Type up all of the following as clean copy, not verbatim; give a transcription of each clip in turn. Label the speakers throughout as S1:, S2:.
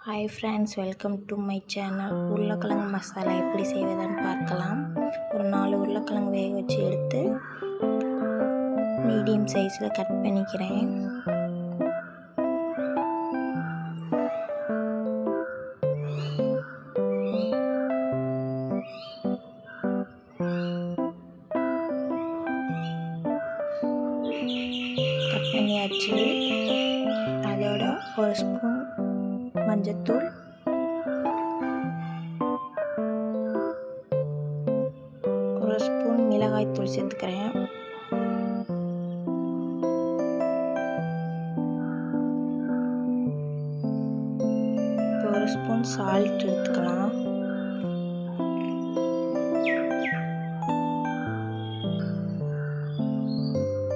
S1: Hi friends, welcome to my channel. உருளைக்கிழங்கு மசாலா எப்படி செய்வதுன்னு பார்க்கலாம். ஒரு 4 உருளைக்கிழங்கு வேக வச்சு எடுத்து மீடியம் சைஸில் கட் பண்ணிக்கிறேன். கட் பண்ணியாச்சு. அதோட ஒரு ஸ்பூன் மஞ்சத்தூள், ஒரு ஸ்பூன் மிளகாய்த்தூள் சேர்த்துக்கிறேன். ஒரு ஸ்பூன் சால்ட் எடுத்துக்கலாம்.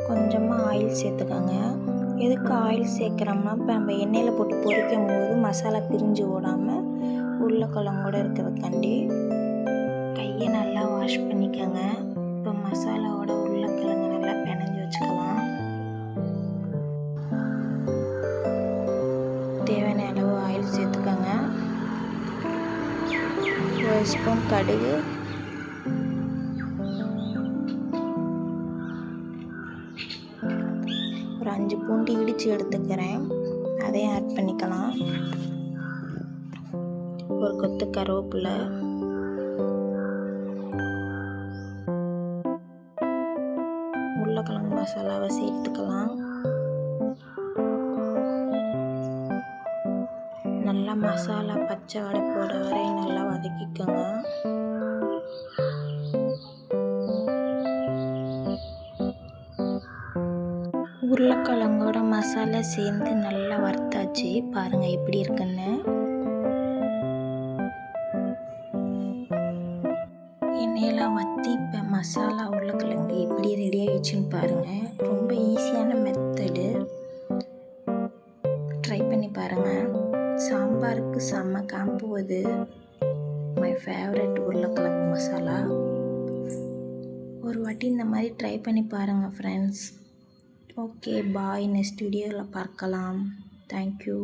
S1: கொஞ்சமாக ஆயில் சேர்த்துக்கோங்க. எதுக்கு ஆயில் சேர்க்குறோம்னா, இப்போ நம்ம எண்ணெயில் போட்டு பொரிக்கும் போது மசாலா பிரிஞ்சு ஓடாமல் உருளைக்கிழங்கோடு இருக்கிறதுக்காண்டி. கையை நல்லா வாஷ் பண்ணிக்கோங்க. இப்போ மசாலாவோட உருளைக்கிழங்கு நல்லா பிணைஞ்சு வச்சுக்கலாம். தேவையான அளவு ஆயில் சேர்த்துக்கோங்க. ஒரு ஸ்பூன் கடுகு, ஒரு 5 பூண்டு இடித்து எடுத்துக்கிறேன், அதையும் ஆட் பண்ணிக்கலாம். ஒரு கொத்து கருவேப்பிலை, உருளைக்கிழங்கு மசாலாவை சேர்த்துக்கலாம். நல்லா மசாலா பச்சை வடை போட வரை நல்லா வதக்கிக்கோங்க. உருளைக்கிழங்கோட மசாலா சேர்ந்து நல்லா வறுத்தாச்சு. பாருங்கள் எப்படி இருக்குன்னு. எண்ணெயெல்லாம் வற்றி இப்போ மசாலா உருளைக்கிழங்கு எப்படி ரெடி ஆகிடுச்சுன்னு பாருங்கள். ரொம்ப ஈஸியான மெத்தடு, ட்ரை பண்ணி பாருங்கள். சாம்பாருக்கு செம்ம காம்போ இது. மை ஃபேவரட் உருளைக்கிழங்கு மசாலா. ஒரு வாட்டி இந்த மாதிரி ட்ரை பண்ணி பாருங்கள் ஃப்ரெண்ட்ஸ். ஓகே, பாய். நெக்ஸ்ட் வீடியோவில் பார்க்கலாம். தேங்க்யூ.